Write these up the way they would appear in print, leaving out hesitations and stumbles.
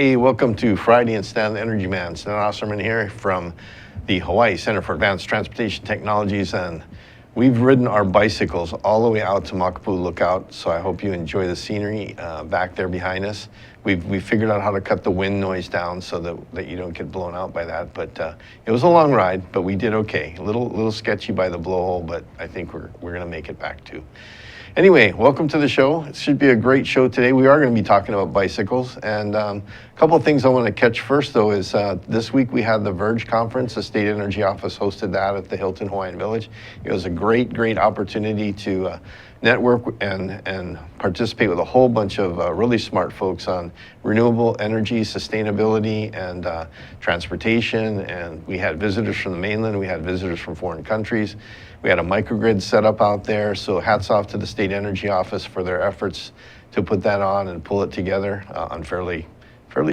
Hey, welcome to Friday and Stan the Energy Man. Stan Osserman here from the Hawaii Center for Advanced Transportation Technologies, and we've ridden our bicycles all the way out to Makapu'u Lookout, so I hope you enjoy the scenery back there behind us. We've figured out how to cut the wind noise down so that you don't get blown out by that, but it was a long ride, but we did okay. A little sketchy by the blowhole, but I think we're gonna make it back too. Anyway, welcome to the show. It should be a great show today. We are going to be talking about bicycles, and a couple of things I want to catch first, though, is this week we had the Verge Conference. The State Energy Office hosted that at the Hilton Hawaiian Village. It was a great opportunity to network and participate with a whole bunch of really smart folks on renewable energy, sustainability, and transportation. And we had visitors from the mainland. We had visitors from foreign countries. We had a microgrid set up out there, so hats off to the State Energy Office for their efforts to put that on and pull it together on fairly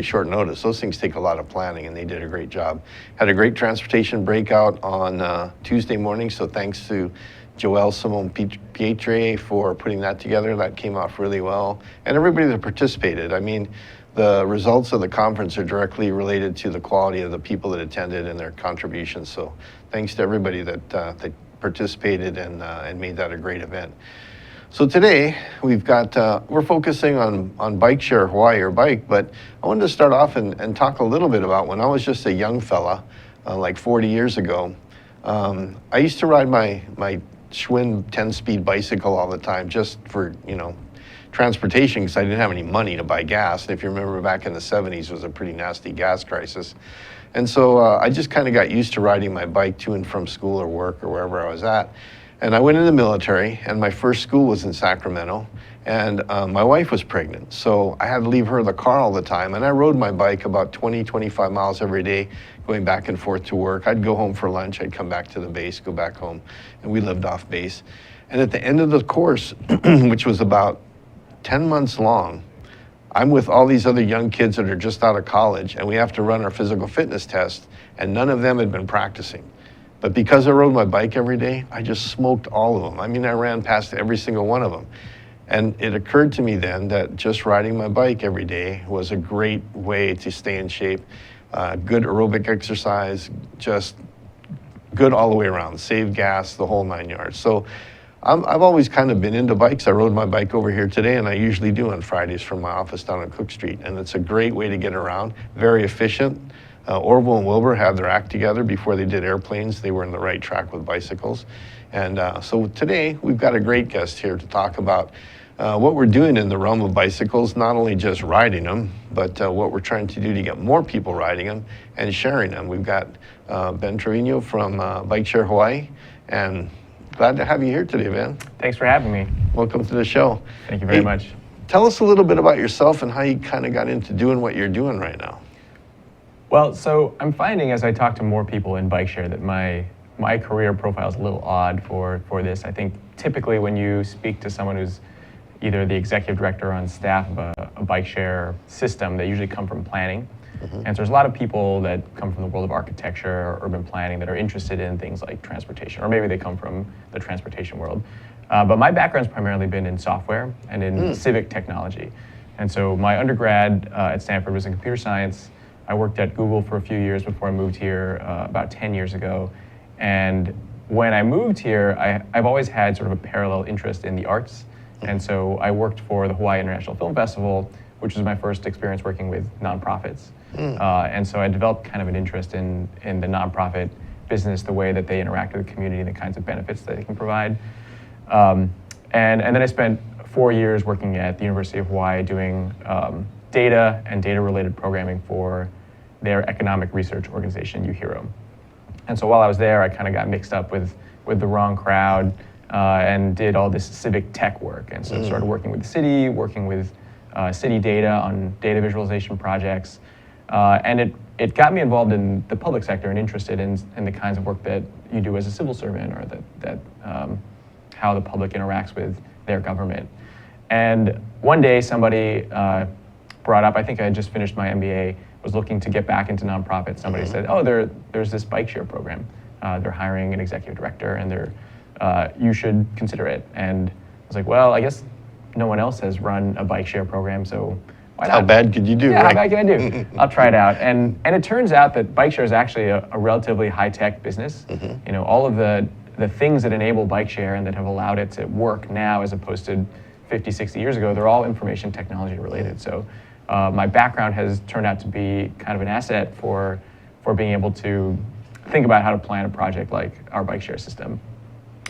short notice. Those things take a lot of planning, and they did a great job. Had a great transportation breakout on Tuesday morning, so thanks to Joelle Simone Pietre for putting that together. That came off really well, and everybody that participated. I mean, the results of the conference are directly related to the quality of the people that attended and their contributions, so thanks to everybody that participated and made that a great event. So today we've got we're focusing on BikeShare Hawaii, or bike, but I wanted to start off and talk a little bit about when I was just a young fella, like 40 years ago. I used to ride my Schwinn 10-speed bicycle all the time, just for transportation, because I didn't have any money to buy gas. And if you remember, back in the 70s, it was a pretty nasty gas crisis. And so I just kind of got used to riding my bike to and from school or work or wherever I was at. And I went in the military, and my first school was in Sacramento, and my wife was pregnant. So I had to leave her the car all the time, and I rode my bike about 20-25 miles every day, going back and forth to work. I'd go home for lunch, I'd come back to the base, go back home, and we lived off base. And at the end of the course, which was about 10 months long, I'm with all these other young kids that are just out of college, and we have to run our physical fitness test, and none of them had been practicing. But because I rode my bike every day, I just smoked all of them. I mean, I ran past every single one of them. And it occurred to me then that just riding my bike every day was a great way to stay in shape, good aerobic exercise, just good all the way around, save gas, the whole 9 yards. So I've always kind of been into bikes. I rode my bike over here today, and I usually do on Fridays from my office down on Cook Street. And it's a great way to get around, very efficient. Orville and Wilbur had their act together before they did airplanes. They were in the right track with bicycles. And so today, we've got a great guest here to talk about what we're doing in the realm of bicycles, not only just riding them, but what we're trying to do to get more people riding them and sharing them. We've got Ben Trevino from BikeShare Hawaii, and glad to have you here today, Ben. Thanks for having me. Welcome to the show. Thank you very much. Tell us a little bit about yourself and how you kind of got into doing what you're doing right now. Well, so I'm finding as I talk to more people in BikeShare that my career profile is a little odd for this. I think typically when you speak to someone who's either the executive director on staff of a BikeShare system, they usually come from planning. And so there's a lot of people that come from the world of architecture or urban planning that are interested in things like transportation, or maybe they come from the transportation world. But my background's primarily been in software and in civic technology. And so my undergrad at Stanford was in computer science. I worked at Google for a few years before I moved here about 10 years ago. And when I moved here, I've always had sort of a parallel interest in the arts. And so I worked for the Hawaii International Film Festival, which was my first experience working with nonprofits. And so I developed kind of an interest in the nonprofit business, the way that they interact with the community and the kinds of benefits that they can provide. And then I spent 4 years working at the University of Hawaii doing data and data-related programming for their economic research organization, UHERO. And so while I was there, I kind of got mixed up with the wrong crowd and did all this civic tech work. And so started working with the city, working with city data on data visualization projects. And it got me involved in the public sector and interested in the kinds of work that you do as a civil servant, or that how the public interacts with their government. And one day somebody brought up, I think I had just finished my MBA, was looking to get back into nonprofits. Somebody said, oh, there's this BikeShare program. They're hiring an executive director, and you should consider it. And I was like, well, I guess no one else has run a BikeShare program, so Why How not? bad could you do? Yeah, right? how bad can I do? I'll try it out. And it turns out that BikeShare is actually a relatively high-tech business. All of the things that enable BikeShare and that have allowed it to work now as opposed to 50, 60 years ago, they're all information technology related. So my background has turned out to be kind of an asset for being able to think about how to plan a project like our BikeShare system.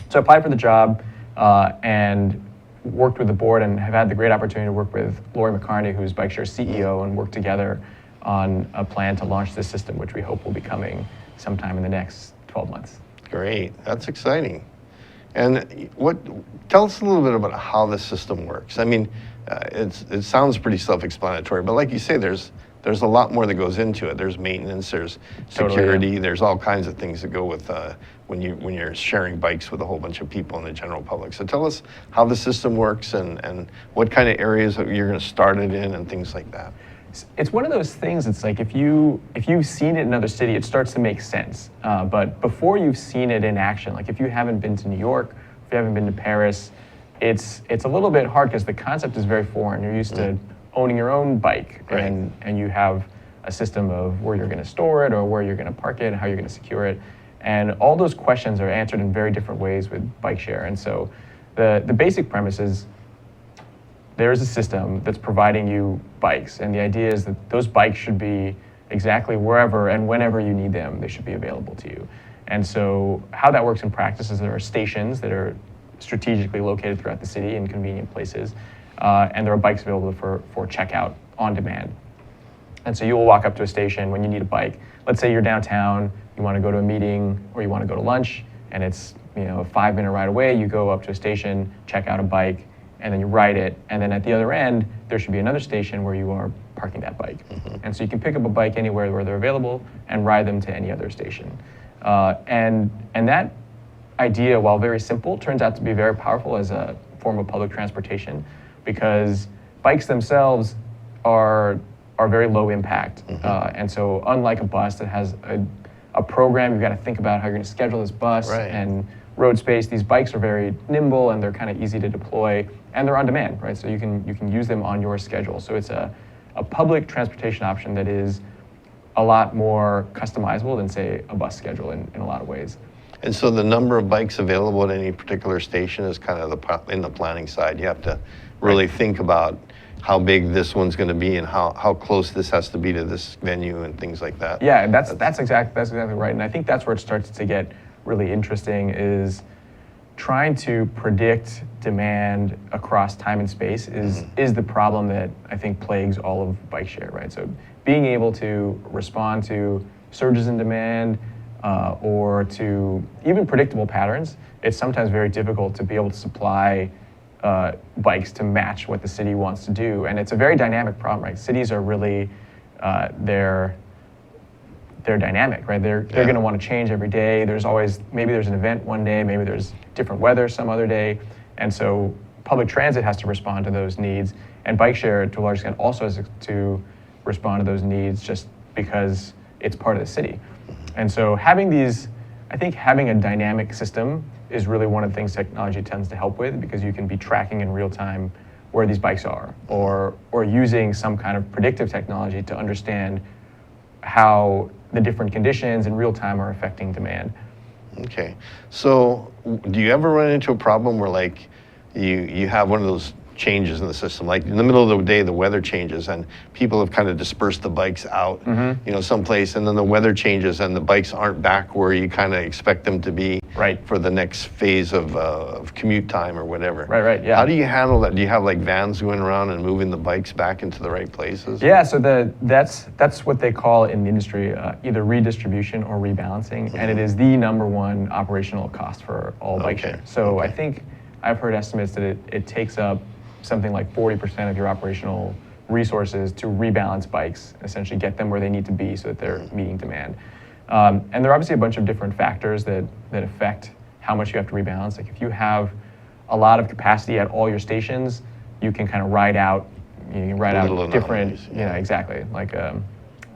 So I applied for the job and worked with the board and have had the great opportunity to work with Lori McCartney, who's BikeShare's CEO, and work together on a plan to launch this system, which we hope will be coming sometime in the next 12 months. Great, that's exciting. And tell us a little bit about how the system works. I mean, it sounds pretty self-explanatory, but like you say, there's a lot more that goes into it. There's maintenance, there's security, Totally, yeah. there's all kinds of things that go with when you're sharing bikes with a whole bunch of people in the general public. So tell us how the system works and what kind of areas that you're going to start it in and things like that. It's one of those things. It's like if you've seen it in another city, it starts to make sense. But before you've seen it in action, like if you haven't been to New York, if you haven't been to Paris, it's a little bit hard because the concept is very foreign. You're used to owning your own bike, Right. and you have a system of where you're going to store it or where you're going to park it and how you're going to secure it. And all those questions are answered in very different ways with BikeShare. And so the basic premise is there's a system that's providing you bikes, and the idea is that those bikes should be exactly wherever and whenever you need them, they should be available to you. And so how that works in practice is there are stations that are strategically located throughout the city in convenient places, and there are bikes available for checkout on demand. And so you will walk up to a station when you need a bike. Let's say you're downtown, you want to go to a meeting or you want to go to lunch, and it's a 5-minute ride away. You go up to a station, check out a bike, and then you ride it. And then at the other end, there should be another station where you are parking that bike. And so you can pick up a bike anywhere where they're available and ride them to any other station. And that idea, while very simple, turns out to be very powerful as a form of public transportation, because bikes themselves are very low impact. And so unlike a bus that has a program, you've got to think about how you're going to schedule this bus Right. and road space. These bikes are very nimble and they're kind of easy to deploy, and they're on demand, right? So you can use them on your schedule. So it's a public transportation option that is a lot more customizable than, say, a bus schedule in a lot of ways. And so the number of bikes available at any particular station is kind of in the planning side. You have to really think about how big this one's going to be and how close this has to be to this venue and things like that. Yeah, that's exactly right. And I think that's where it starts to get really interesting, is trying to predict demand across time and space is the problem that I think plagues all of BikeShare, right? So being able to respond to surges in demand or to even predictable patterns, it's sometimes very difficult to be able to supply bikes to match what the city wants to do. And it's a very dynamic problem, right? Cities are really, they're dynamic, right? They're going to want to change every day. Maybe there's an event one day, maybe there's different weather some other day. And so public transit has to respond to those needs. And BikeShare, to a large extent, also has to respond to those needs just because it's part of the city. And so having a dynamic system is really one of the things technology tends to help with, because you can be tracking in real time where these bikes are, or using some kind of predictive technology to understand how the different conditions in real time are affecting demand. Okay. So do you ever run into a problem where like you have one of those changes in the system, like in the middle of the day the weather changes and people have kind of dispersed the bikes out someplace, and then the weather changes and the bikes aren't back where you kind of expect them to be for the next phase of commute time or whatever? Right, yeah. How do you handle that? Do you have like vans going around and moving the bikes back into the right places? Yeah, so that's what they call in the industry either redistribution or rebalancing, and it is the number one operational cost for all BikeShare. So I think I've heard estimates that it takes up something like 40% of your operational resources to rebalance bikes, essentially get them where they need to be so that they're meeting demand. And there are obviously a bunch of different factors that affect how much you have to rebalance. Like if you have a lot of capacity at all your stations, you can kind of ride out different, exactly, like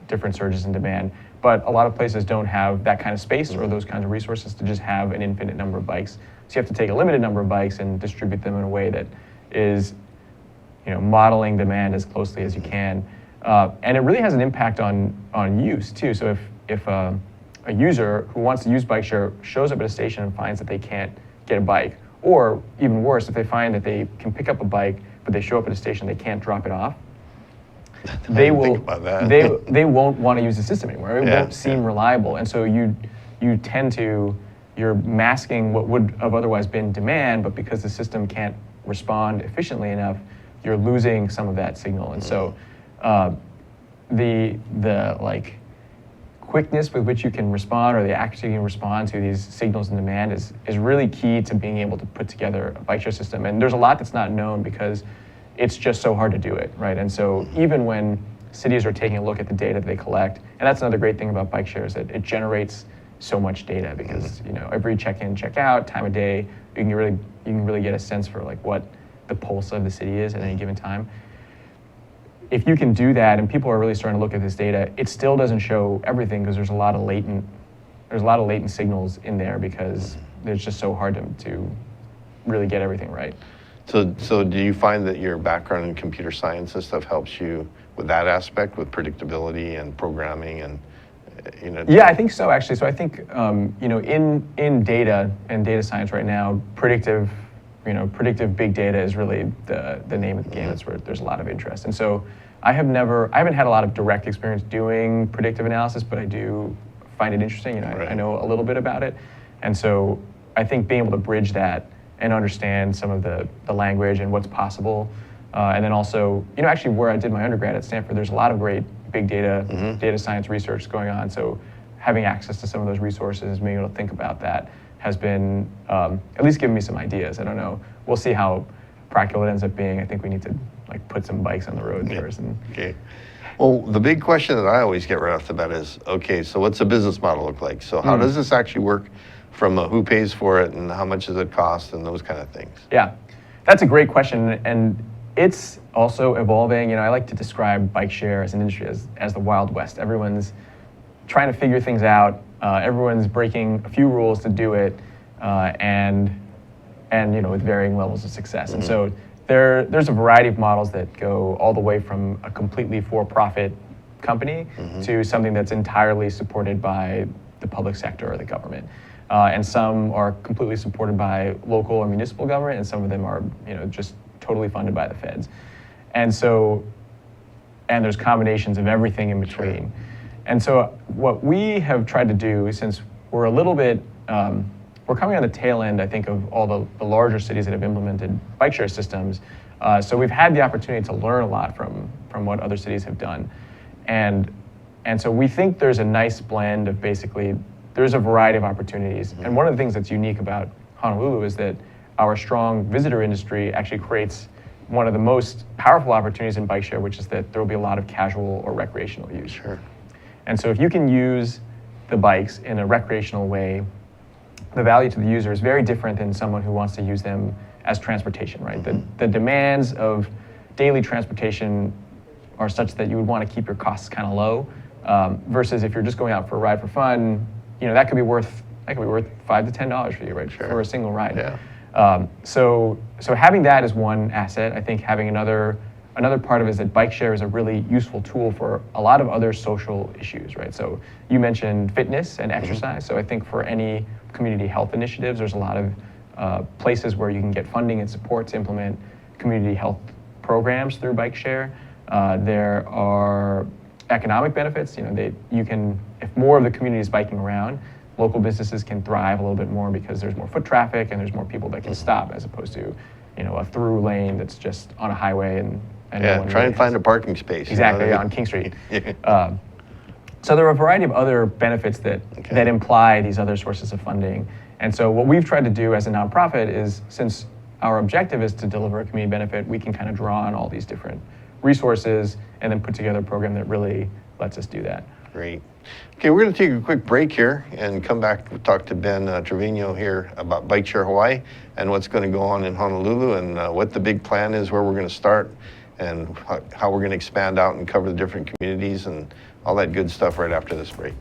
different surges in demand. But a lot of places don't have that kind of space or those kinds of resources to just have an infinite number of bikes. So you have to take a limited number of bikes and distribute them in a way that is modeling demand as closely as you can. And it really has an impact on use too. So if a user who wants to use BikeShare shows up at a station and finds that they can't get a bike, or even worse, if they find that they can pick up a bike, but they show up at a station they can't drop it off, they won't want to use the system anymore. It won't seem reliable, and so you're masking what would have otherwise been demand, but because the system can't respond efficiently enough, you're losing some of that signal. And so the quickness with which you can respond, or the accuracy you can respond to these signals in demand is really key to being able to put together a BikeShare system. And there's a lot that's not known because it's just so hard to do it, right? And so even when cities are taking a look at the data that they collect, and that's another great thing about BikeShare is that it generates so much data because every check-in, check-out, time of day, you can really get a sense for like what the pulse of the city is at any given time. If you can do that, and people are really starting to look at this data, it still doesn't show everything because there's a lot of latent signals in there because it's just so hard to really get everything right. So do you find that your background in computer science and stuff helps you with that aspect, with predictability and programming and Yeah, I think so actually. So I think in data and data science right now, predictive big data is really the name of the game. It's where there's a lot of interest. And so I haven't had a lot of direct experience doing predictive analysis, but I do find it interesting. I know a little bit about it. And so I think being able to bridge that and understand some of the language and what's possible. And then also, actually where I did my undergrad at Stanford, there's a lot of great big data, data science research going on. So having access to some of those resources, being able to think about that has been at least giving me some ideas. I don't know. We'll see how practical it ends up being. I think we need to put some bikes on the road first. Okay. Well, the big question that I always get right off the bat is, okay, so what's the business model look like? So how does this actually work from who pays for it and how much does it cost and those kind of things? Yeah, that's a great question. And it's also evolving. I like to describe BikeShare as an industry as the Wild West. Everyone's trying to figure things out. Everyone's breaking a few rules to do it, and with varying levels of success. And so there's a variety of models that go all the way from a completely for-profit company to something that's entirely supported by the public sector or the government. And some are completely supported by local or municipal government, and some of them are just totally funded by the feds. And there's combinations of everything in between. Sure. And so what we have tried to do, since we're a little bit, we're coming on the tail end, I think, of all the larger cities that have implemented BikeShare systems. So we've had the opportunity to learn a lot from what other cities have done. And so we think there's a nice blend of basically, there's a variety of opportunities. And one of the things that's unique about Honolulu is that our strong visitor industry actually creates one of the most powerful opportunities in BikeShare, which is that there will be a lot of casual or recreational use. Sure. And so if you can use the bikes in a recreational way, the value to the user is very different than someone who wants to use them as transportation, right? The demands of daily transportation are such that you would want to keep your costs kind of low, versus if you're just going out for a ride for fun, that could be worth $5 to $10 for you, right? Sure. For a single ride. Yeah. So having that is one asset. I think having another part of it is that BikeShare is a really useful tool for a lot of other social issues, right? So you mentioned fitness and exercise. So I think for any community health initiatives, there's a lot of places where you can get funding and support to implement community health programs through BikeShare. There are economic benefits. If more of the community is biking around, local businesses can thrive a little bit more because there's more foot traffic and there's more people that can stop, as opposed to a through lane that's just on a highway and no one try really and find a parking space. Exactly, on King Street. So there are a variety of other benefits that imply these other sources of funding. And so what we've tried to do as a nonprofit is, since our objective is to deliver a community benefit, we can kind of draw on all these different resources and then put together a program that really lets us do that. Great. Okay, we're going to take a quick break here and come back and talk to Ben Trevino here about BikeShare Hawaii and what's going to go on in Honolulu and what the big plan is, where we're going to start, and how we're going to expand out and cover the different communities and all that good stuff right after this break.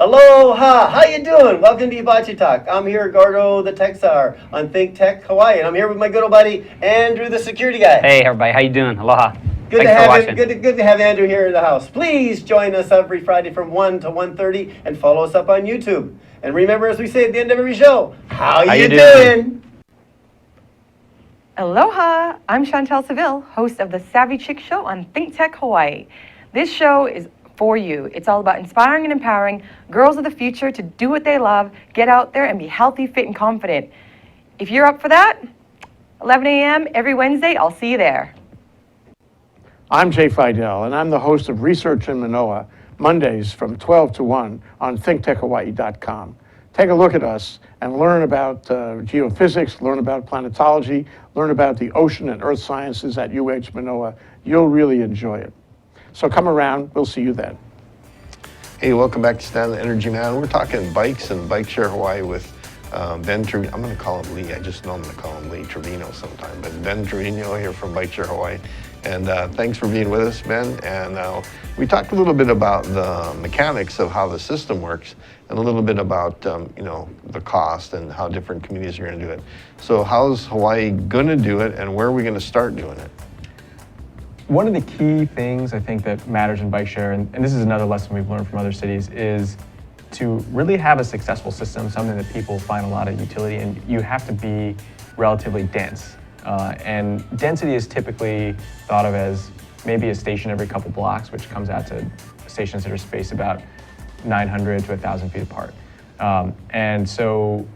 Aloha! How you doing? Welcome to Hibachi Talk. I'm here, Gordo the Tech Czar on Think Tech Hawaii, and I'm here with my good old buddy Andrew, the security guy. Hey everybody, how you doing? Aloha. Good Thanks to for have watching. him. Good to have Andrew here in the house. Please join us every Friday from 1 to 1:30 and follow us up on YouTube. And remember, as we say at the end of every show, how you doing? Aloha! I'm Chantel Seville, host of the Savvy Chick Show on Think Tech Hawaii. This show is for you. It's all about inspiring and empowering girls of the future to do what they love, get out there and be healthy, fit, and confident. If you're up for that, 11 a.m. every Wednesday, I'll see you there. I'm Jay Fidel, and I'm the host of Research in Manoa, Mondays from 12 to 1 on thinktechhawaii.com. Take a look at us and learn about geophysics, learn about planetology, learn about the ocean and earth sciences at UH Manoa. You'll really enjoy it. So come around, we'll see you then. Hey, welcome back to Stan the Energy Man. We're talking bikes and BikeShare Hawaii with Ben Trevino. I'm going to call him Lee. I just know I'm going to call him Lee Trevino sometime. But Ben Trevino here from BikeShare Hawaii. And thanks for being with us, Ben. And we talked a little bit about the mechanics of how the system works and a little bit about, the cost and how different communities are going to do it. So how's Hawaii going to do it, and where are we going to start doing it? One of the key things I think that matters in BikeShare, and this is another lesson we've learned from other cities, is to really have a successful system, something that people find a lot of utility in. You have to be relatively dense. And density is typically thought of as maybe a station every couple blocks, which comes out to stations that are spaced about 900 to 1,000 feet apart. And so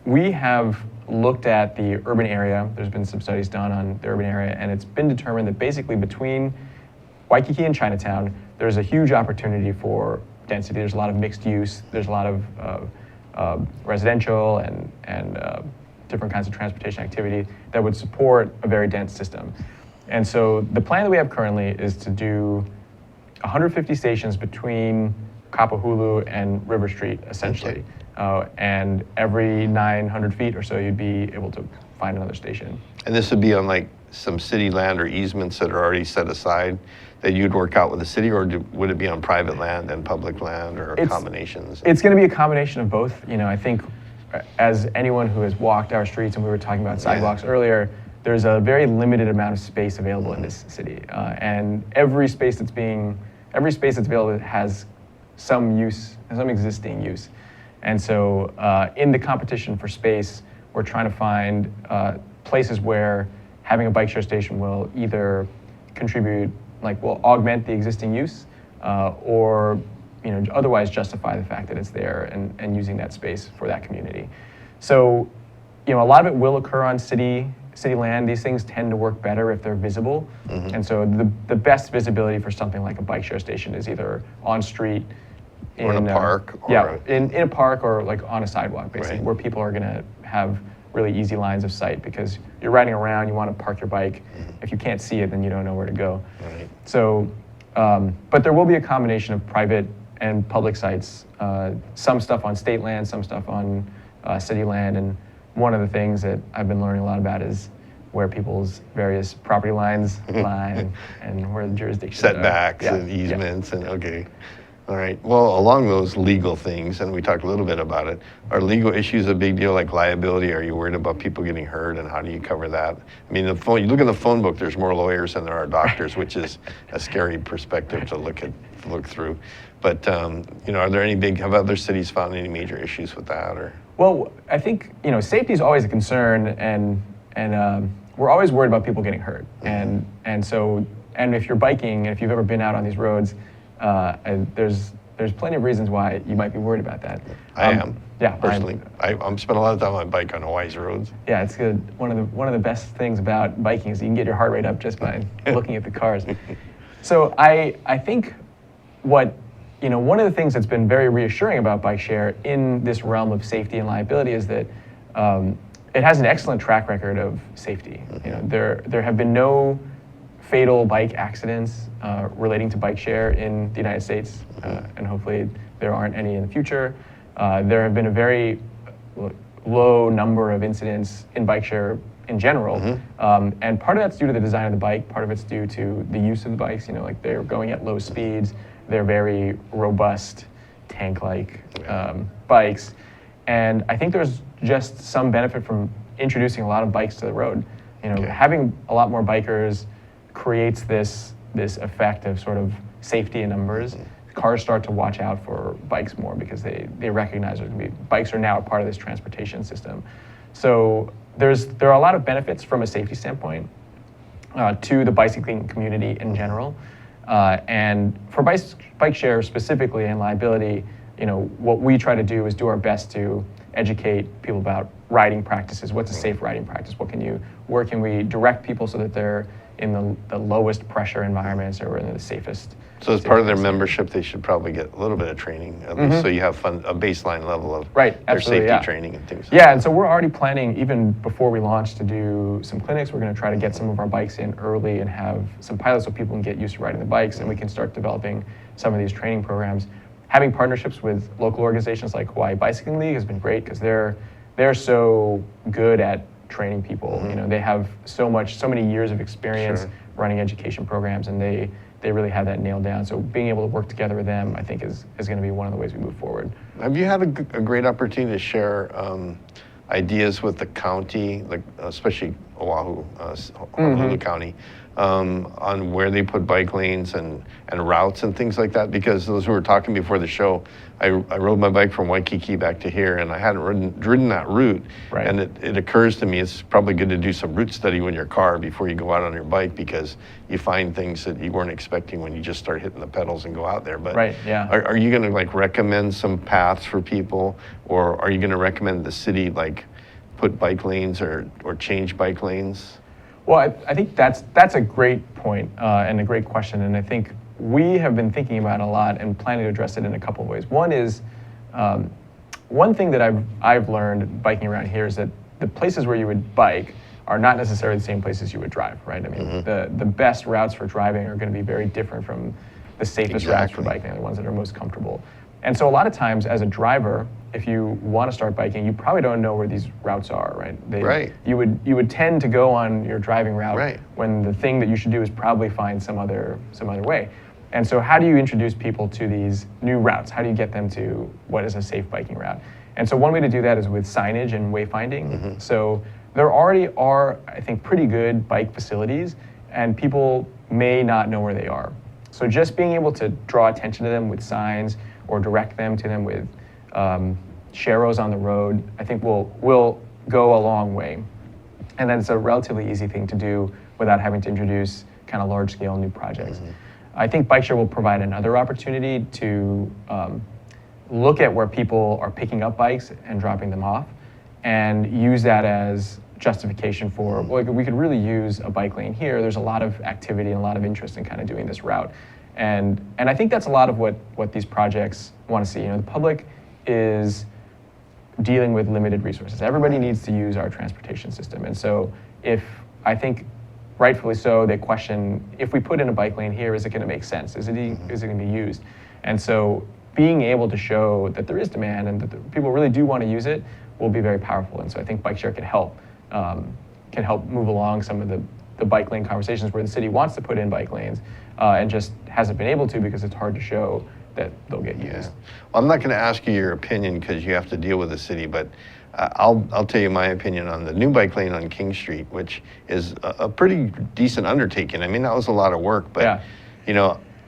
we have looked at the urban area. There's been some studies done on the urban area, and it's been determined that basically between Waikiki and Chinatown, there's a huge opportunity for density. There's a lot of mixed use. There's a lot of residential and different kinds of transportation activity that would support a very dense system. And so the plan that we have currently is to do 150 stations between Kapahulu and River Street, essentially. And every 900 feet or so, you'd be able to find another station. And this would be on like some city land or easements that are already set aside that you'd work out with the city, or would it be on private land and public land, or combinations? It's going to be a combination of both. I think as anyone who has walked our streets, and we were talking about sidewalks earlier, there's a very limited amount of space available in this city. And every space that's available has some use, some existing use. And so in the competition for space, we're trying to find places where having a BikeShare station will either contribute, will augment the existing use, or otherwise justify the fact that it's there and using that space for that community. So, a lot of it will occur on city land. These things tend to work better if they're visible. Mm-hmm. And so the best visibility for something like a BikeShare station is either on street, or in a park. In a park, or on a sidewalk, basically, right, where people are gonna have really easy lines of sight, because you're riding around, you want to park your bike. Mm-hmm. If you can't see it, then you don't know where to go. Right. So, but there will be a combination of private and public sites, some stuff on state land, some stuff on city land. And one of the things that I've been learning a lot about is where people's various property lines lie and where the jurisdictions setbacks are. And easements and okay. All right. Well, along those legal things, and we talked a little bit about it, are legal issues a big deal, like liability? Are you worried about people getting hurt, and how do you cover that? I mean, you look in the phone book, there's more lawyers than there are doctors, which is a scary perspective to look through. But, are there have other cities found any major issues with that? Or? Well, I think, safety is always a concern, and we're always worried about people getting hurt. Mm-hmm. And if you're biking, and if you've ever been out on these roads, there's plenty of reasons why you might be worried about that. I am. Yeah, personally. I'm spent a lot of time on my bike on Hawaii's roads. Yeah, it's good. One of the best things about biking is you can get your heart rate up just by looking at the cars. So I think one of the things that's been very reassuring about BikeShare in this realm of safety and liability is that it has an excellent track record of safety. Mm-hmm. There have been no fatal bike accidents relating to BikeShare in the United States, and hopefully there aren't any in the future. There have been a very low number of incidents in BikeShare in general, and part of that's due to the design of the bike, part of it's due to the use of the bikes. They're going at low speeds, they're very robust tank-like bikes. And I think there's just some benefit from introducing a lot of bikes to the road. Having a lot more bikers creates this effect of sort of safety in numbers. Cars start to watch out for bikes more because they recognize bikes are now a part of this transportation system. So there are a lot of benefits from a safety standpoint to the bicycling community in general. And for BikeShare specifically and liability, what we try to do is do our best to educate people about riding practices. What's a safe riding practice? Where can we direct people so that they're in the lowest pressure environments or in the safest. So as part of their membership, they should probably get a little bit of training, at least, so you have a baseline level of their safety training and things like that. And so we're already planning, even before we launch, to do some clinics. We're going to try to get some of our bikes in early and have some pilots so people can get used to riding the bikes, and we can start developing some of these training programs. Having partnerships with local organizations like Hawaii Bicycling League has been great because they're so good at training people. They have so many years of experience running education programs, and they really have that nailed down. So being able to work together with them, I think, is going to be one of the ways we move forward. Have you had a great opportunity to share ideas with the county, like especially Oahu, Honolulu County, on where they put bike lanes and routes and things like that? Because those who were talking before the show, I rode my bike from Waikiki back to here, and I hadn't ridden that route. Right. And it occurs to me it's probably good to do some route study with your car before you go out on your bike, because you find things that you weren't expecting when you just start hitting the pedals and go out there. But are you going to recommend some paths for people, or are you going to recommend the city put bike lanes or change bike lanes? Well, I think that's a great point and a great question, and I think we have been thinking about it a lot and planning to address it in a couple of ways. One is, one thing that I've learned biking around here is that the places where you would bike are not necessarily the same places you would drive, right? I mean, the best routes for driving are going to be very different from the safest routes for biking, the ones that are most comfortable. And so a lot of times as a driver, if you want to start biking, you probably don't know where these routes are, right? You would tend to go on your driving route when the thing that you should do is probably find some other way. And so how do you introduce people to these new routes? How do you get them to what is a safe biking route? And so one way to do that is with signage and wayfinding. So there already are, I think, pretty good bike facilities, and people may not know where they are. So just being able to draw attention to them with signs or direct them to them with sharrows on the road, I think will go a long way. And then it's a relatively easy thing to do without having to introduce kind of large-scale new projects. I think BikeShare will provide another opportunity to look at where people are picking up bikes and dropping them off, and use that as justification for, well, we could really use a bike lane here. There's a lot of activity and a lot of interest in kind of doing this route. And I think that's a lot of what these projects want to see. The public is dealing with limited resources. Everybody needs to use our transportation system. And so I think rightfully so, they question, if we put in a bike lane here, is it going to make sense? Is it going to be used? And so being able to show that there is demand and that people really do want to use it will be very powerful. And so I think BikeShare can help move along some of the bike lane conversations where the city wants to put in bike lanes and just hasn't been able to because it's hard to show that they'll get used. Well, I'm not going to ask you your opinion because you have to deal with the city, but I'll tell you my opinion on the new bike lane on King Street, which is a pretty decent undertaking. I mean, that was a lot of work, but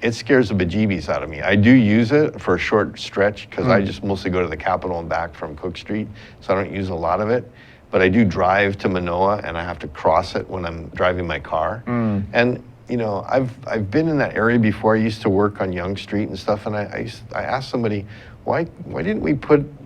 it scares the bejeebies out of me. I do use it for a short stretch because I just mostly go to the Capitol and back from Cook Street, so I don't use a lot of it. But I do drive to Manoa, and I have to cross it when I'm driving my car. And I've been in that area before. I used to work on Yonge Street and stuff, and I asked somebody, why didn't we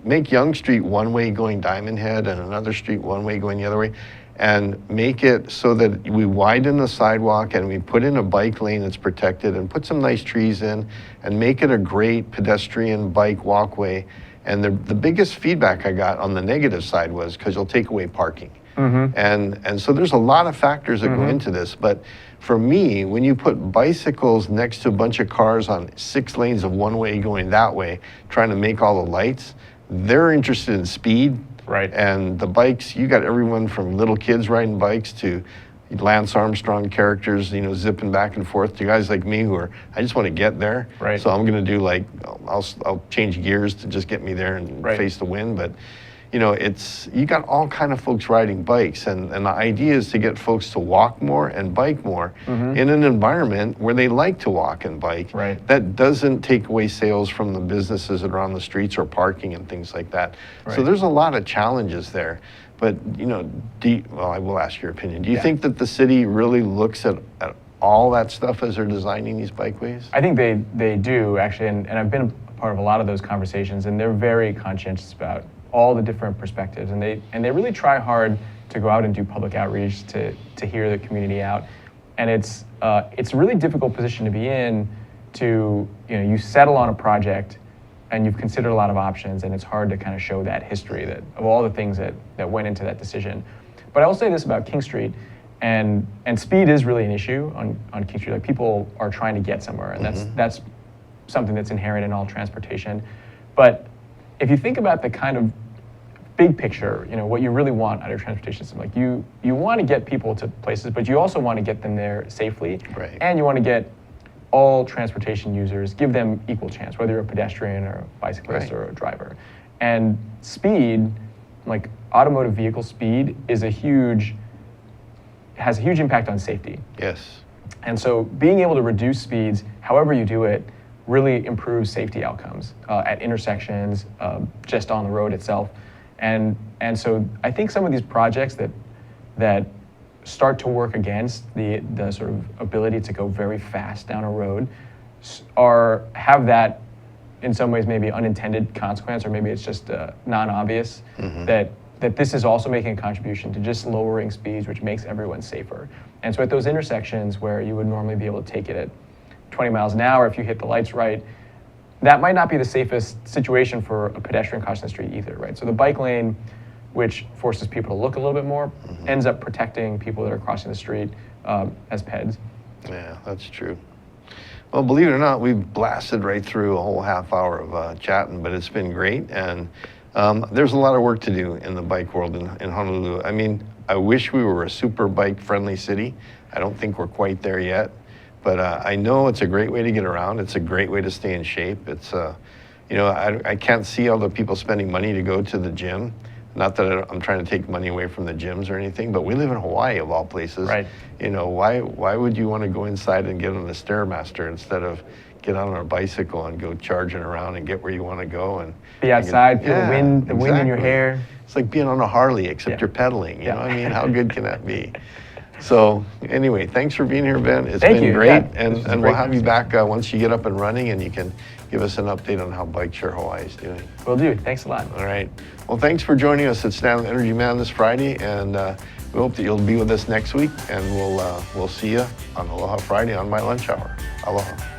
make Yonge Street one way going Diamond Head and another street one way going the other way, and make it so that we widen the sidewalk and we put in a bike lane that's protected and put some nice trees in and make it a great pedestrian bike walkway. And the biggest feedback I got on the negative side was because you'll take away parking. And so there's a lot of factors that go into this. But for me, when you put bicycles next to a bunch of cars on 6 lanes of one way going that way, trying to make all the lights, they're interested in speed. Right. And the bikes, you got everyone from little kids riding bikes to, Lance Armstrong characters, zipping back and forth to guys like me who are, I just want to get there. Right. So I'm going to do I'll change gears to just get me there and face the wind. But, you got all kind of folks riding bikes, and the idea is to get folks to walk more and bike more in an environment where they like to walk and bike. Right. That doesn't take away sales from the businesses that are on the streets or parking and things like that. So Right. there's a lot of challenges there. But, I will ask your opinion. Do you think that the city really looks at all that stuff as they're designing these bikeways? I think they do, actually, and I've been a part of a lot of those conversations, and they're very conscientious about all the different perspectives, and they really try hard to go out and do public outreach to hear the community out. And it's a really difficult position to be in to, you settle on a project and you've considered a lot of options, and it's hard to kind of show that history of all the things that went into that decision. But I will say this about King Street, and speed is really an issue on King Street. Like, people are trying to get somewhere, and that's something that's inherent in all transportation. But if you think about the kind of big picture, what you really want out of transportation system, like you want to get people to places, but you also want to get them there safely, Right. and you want to get all transportation users, give them equal chance, whether you're a pedestrian or a bicyclist Right. or a driver. And speed, like automotive vehicle speed, has a huge impact on safety. Yes. And so being able to reduce speeds, however you do it, really improves safety outcomes at intersections, just on the road itself. And so I think some of these projects that start to work against the sort of ability to go very fast down a road have that, in some ways, maybe unintended consequence, or maybe it's just non-obvious, that this is also making a contribution to just lowering speeds, which makes everyone safer. And so at those intersections where you would normally be able to take it at 20 miles an hour if you hit the lights right, that might not be the safest situation for a pedestrian crossing the street either, right? So the bike lane, which forces people to look a little bit more, ends up protecting people that are crossing the street as peds. Yeah, that's true. Well, believe it or not, we've blasted right through a whole half hour of chatting, but it's been great. And there's a lot of work to do in the bike world in Honolulu. I mean, I wish we were a super bike-friendly city. I don't think we're quite there yet. But I know it's a great way to get around. It's a great way to stay in shape. It's, I can't see all the people spending money to go to the gym. Not that I'm trying to take money away from the gyms or anything, but we live in Hawaii of all places. Right. Why would you want to go inside and get on a Stairmaster instead of get on a bicycle and go charging around and get where you want to go and Be outside, feel the wind in your exactly. hair. It's like being on a Harley, except you're pedaling. You know what I mean? How good can that be? So anyway, thanks for being here, Ben. It's Thank been you. great, Yeah, this and was a we'll great have you back once you get up and running, and you can give us an update on how BikeShare Hawaii is doing. Will do. Thanks a lot. All right. Well, thanks for joining us at Stand Up Energy Man this Friday, and we hope that you'll be with us next week, and we'll see you on Aloha Friday on my lunch hour. Aloha.